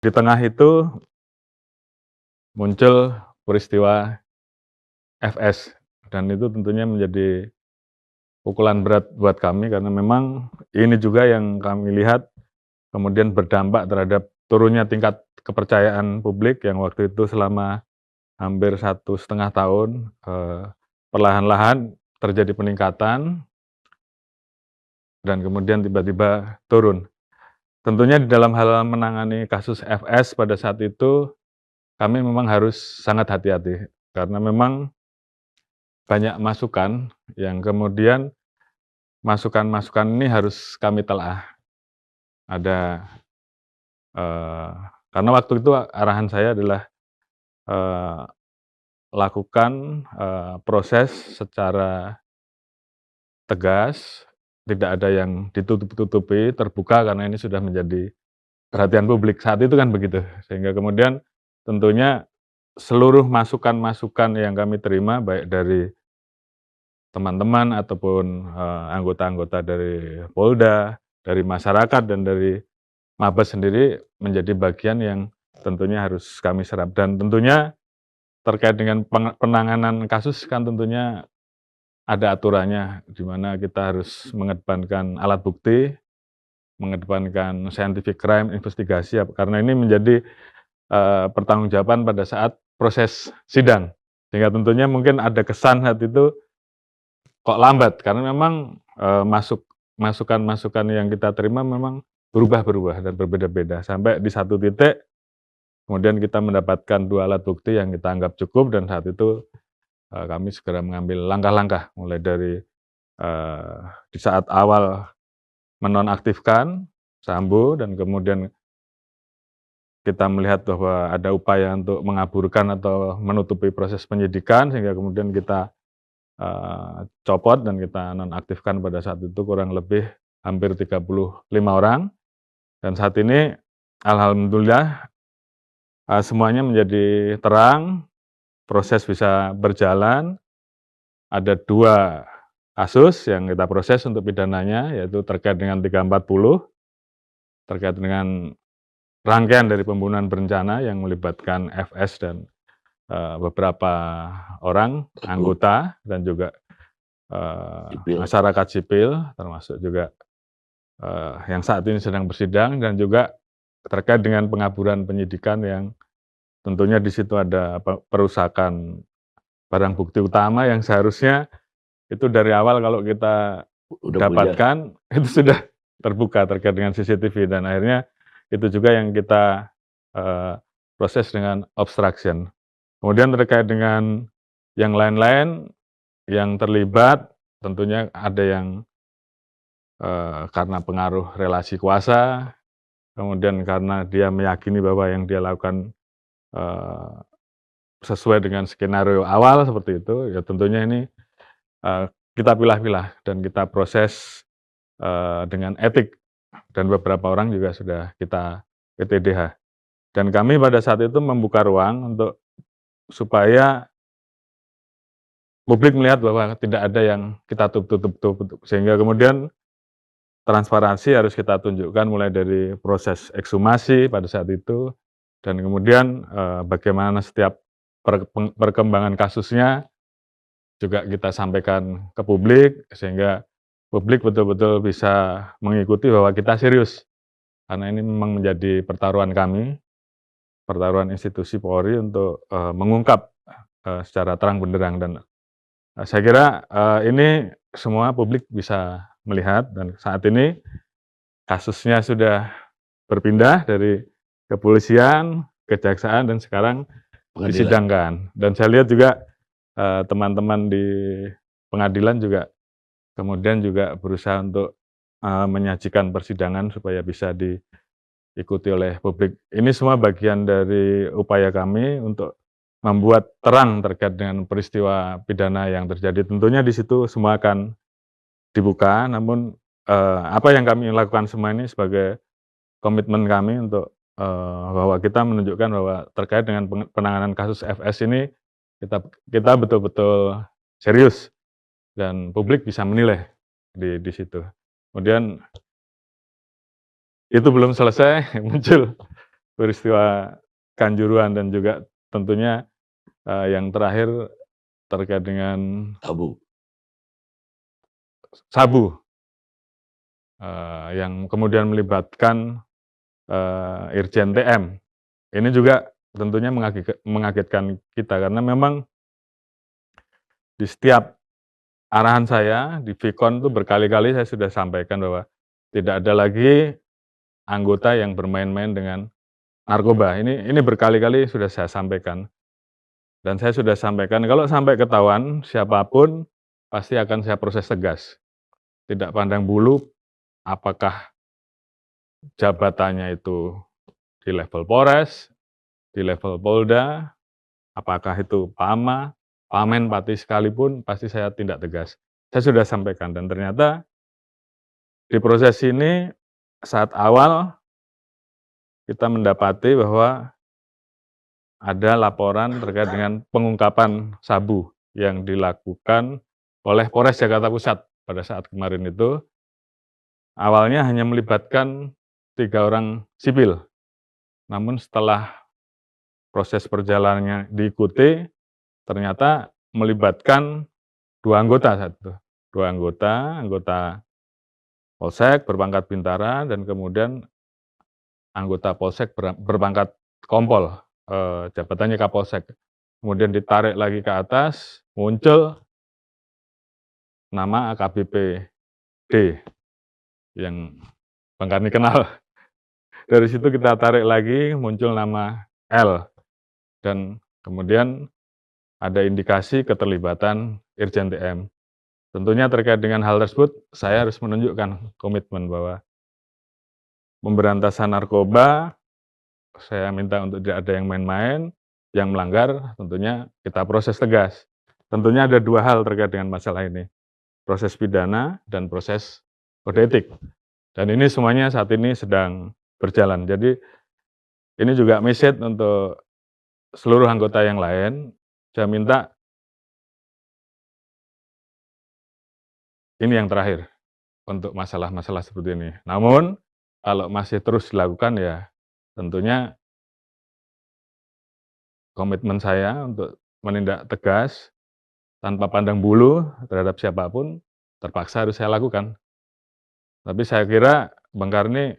Di tengah itu muncul peristiwa FS dan itu tentunya menjadi pukulan berat buat kami karena memang ini juga yang kami lihat kemudian berdampak terhadap turunnya tingkat kepercayaan publik yang waktu itu selama hampir 1,5 tahun, perlahan-lahan terjadi peningkatan dan kemudian tiba-tiba turun. Tentunya di dalam hal menangani kasus FS pada saat itu kami memang harus sangat hati-hati karena memang banyak masukan yang kemudian masukan-masukan ini harus kami telah. Ada, eee, karena waktu itu arahan saya adalah, eee, lakukan, proses secara tegas, tidak ada yang ditutup-tutupi, terbuka karena ini sudah menjadi perhatian publik, saat itu kan begitu. Sehingga kemudian tentunya seluruh masukan-masukan yang kami terima baik dari teman-teman ataupun, anggota-anggota dari Polda, dari masyarakat dan dari Mabes sendiri menjadi bagian yang tentunya harus kami serap dan tentunya terkait dengan penanganan kasus kan tentunya ada aturannya, di mana kita harus mengedepankan alat bukti, mengedepankan scientific crime investigasi karena ini menjadi, pertanggungjawaban pada saat proses sidang. Sehingga tentunya mungkin ada kesan saat itu kok lambat karena memang, masukan-masukan yang kita terima memang berubah-berubah dan berbeda-beda sampai di satu titik kemudian kita mendapatkan 2 alat bukti yang kita anggap cukup dan saat itu, kami segera mengambil langkah-langkah mulai dari, eee, di saat awal menonaktifkan Sambo dan kemudian kita melihat bahwa ada upaya untuk mengaburkan atau menutupi proses penyidikan sehingga kemudian kita copot dan kita nonaktifkan pada saat itu kurang lebih hampir 35 orang dan saat ini alhamdulillah, semuanya menjadi terang, proses bisa berjalan, ada 2 kasus yang kita proses untuk pidananya yaitu terkait dengan 340, terkait dengan rangkaian dari pembunuhan berencana yang melibatkan FS dan, beberapa orang Betul, anggota dan juga, sipil. masyarakat sipil termasuk juga yang saat ini sedang bersidang dan juga terkait dengan pengaburan penyidikan yang tentunya di situ ada perusakan barang bukti utama yang seharusnya itu dari awal kalau kita Udah punya. dapatkan itu sudah terbuka terkait dengan CCTV dan akhirnya itu juga yang kita, eee, proses dengan obstruction. Kemudian terkait dengan yang lain-lain yang terlibat tentunya ada yang, karena pengaruh relasi kuasa. Kemudian karena dia meyakini bahwa yang dia lakukan, eee, sesuai dengan skenario awal seperti itu, ya tentunya ini, eee, kita pilah-pilah dan kita proses, dengan etik dan beberapa orang juga sudah kita PTDH. Dan kami pada saat itu membuka ruang untuk supaya publik melihat bahwa tidak ada yang kita tutup-tutup, sehingga kemudian transparansi harus kita tunjukkan mulai dari proses ekshumasi pada saat itu, dan kemudian, bagaimana setiap perkembangan kasusnya juga kita sampaikan ke publik, sehingga publik betul-betul bisa mengikuti bahwa kita serius, karena ini memang menjadi pertaruhan kami, pertaruhan institusi Polri untuk, mengungkap, secara terang benderang dan, saya kira, ini semua publik bisa melihat dan saat ini kasusnya sudah berpindah dari kepolisian, kejaksaan, dan sekarang Pengadilan. disidangkan. Dan saya lihat juga, teman-teman di pengadilan juga kemudian juga berusaha untuk, menyajikan persidangan supaya bisa diikuti oleh publik. Ini semua bagian dari upaya kami untuk membuat terang terkait dengan peristiwa pidana yang terjadi. Tentunya di situ semua akan dibuka, namun, apa yang kami lakukan semua ini sebagai komitmen kami untuk, bahwa kita menunjukkan bahwa terkait dengan penanganan kasus FS ini kita kita betul-betul serius dan publik bisa menilai di situ. Kemudian itu belum selesai muncul peristiwa Kanjuruhan dan juga tentunya yang terakhir terkait dengan sabu yang kemudian melibatkan Irjen TM. Ini juga tentunya mengagetkan kita karena memang di setiap arahan saya di Vkon itu berkali-kali saya sudah sampaikan bahwa tidak ada lagi anggota yang bermain-main dengan narkoba. Ini berkali-kali sudah saya sampaikan. Dan saya sudah sampaikan kalau sampai ketahuan siapapun pasti akan saya proses tegas. Tidak pandang bulu apakah jabatannya itu di level Polres, di level Polda, apakah itu Pama, Pamen, Pati sekalipun pasti saya tindak tegas. Saya sudah sampaikan dan ternyata di proses ini saat awal kita mendapati bahwa ada laporan terkait dengan pengungkapan sabu yang dilakukan oleh Polres Jakarta Pusat pada saat kemarin itu. Awalnya hanya melibatkan 3 orang sipil, namun setelah proses perjalanannya diikuti, ternyata melibatkan 2 anggota saat itu. 2 anggota Polsek berpangkat Bintara dan kemudian anggota Polsek berpangkat Kompol, jabatannya Kapolsek. Kemudian ditarik lagi ke atas, muncul nama AKBP D yang Bang Karni kenal. Dari situ kita tarik lagi, muncul nama L. Dan kemudian ada indikasi keterlibatan Irjen TM. Tentunya terkait dengan hal tersebut, saya harus menunjukkan komitmen bahwa pemberantasan narkoba, saya minta untuk tidak ada yang main-main, yang melanggar tentunya kita proses tegas. Tentunya ada 2 hal terkait dengan masalah ini, proses pidana dan proses kode etik. Dan ini semuanya saat ini sedang berjalan. Jadi ini juga message untuk seluruh anggota yang lain, saya minta ini yang terakhir untuk masalah-masalah seperti ini. Namun kalau masih terus dilakukan ya tentunya komitmen saya untuk menindak tegas tanpa pandang bulu terhadap siapapun terpaksa harus saya lakukan. Tapi saya kira Bang Karni,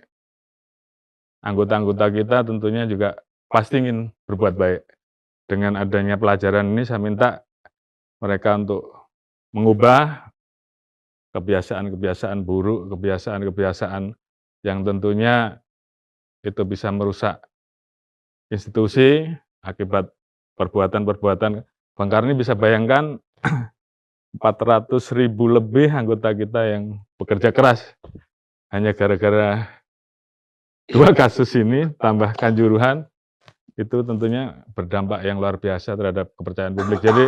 anggota-anggota kita tentunya juga pasti ingin berbuat baik. Dengan adanya pelajaran ini saya minta mereka untuk mengubah kebiasaan-kebiasaan buruk, kebiasaan-kebiasaan yang tentunya itu bisa merusak institusi akibat perbuatan-perbuatan. Bang Karni bisa bayangkan 400.000 lebih anggota kita yang bekerja keras hanya gara-gara 2 kasus ini tambah Kanjuruhan, itu tentunya berdampak yang luar biasa terhadap kepercayaan publik. Jadi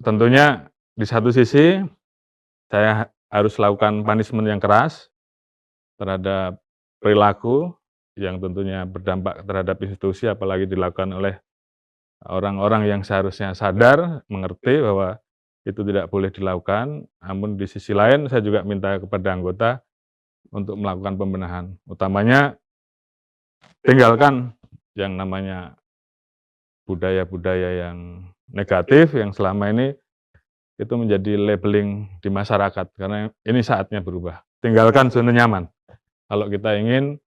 tentunya di satu sisi saya harus lakukan punishment yang keras terhadap perilaku yang tentunya berdampak terhadap institusi, apalagi dilakukan oleh orang-orang yang seharusnya sadar, mengerti bahwa itu tidak boleh dilakukan. Namun di sisi lain saya juga minta kepada anggota untuk melakukan pembenahan, utamanya tinggalkan yang namanya budaya-budaya yang negatif yang selama ini itu menjadi labeling di masyarakat, karena ini saatnya berubah. Tinggalkan zona nyaman. Kalau kita ingin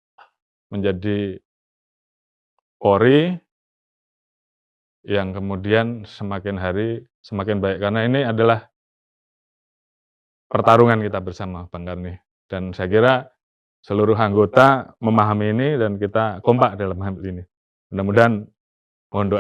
menjadi Polri yang kemudian semakin hari semakin baik, karena ini adalah pertarungan kita bersama, Bang Karni. Dan saya kira seluruh anggota memahami ini dan kita kompak dalam hal ini. Mudah-mudahan mohon doanya.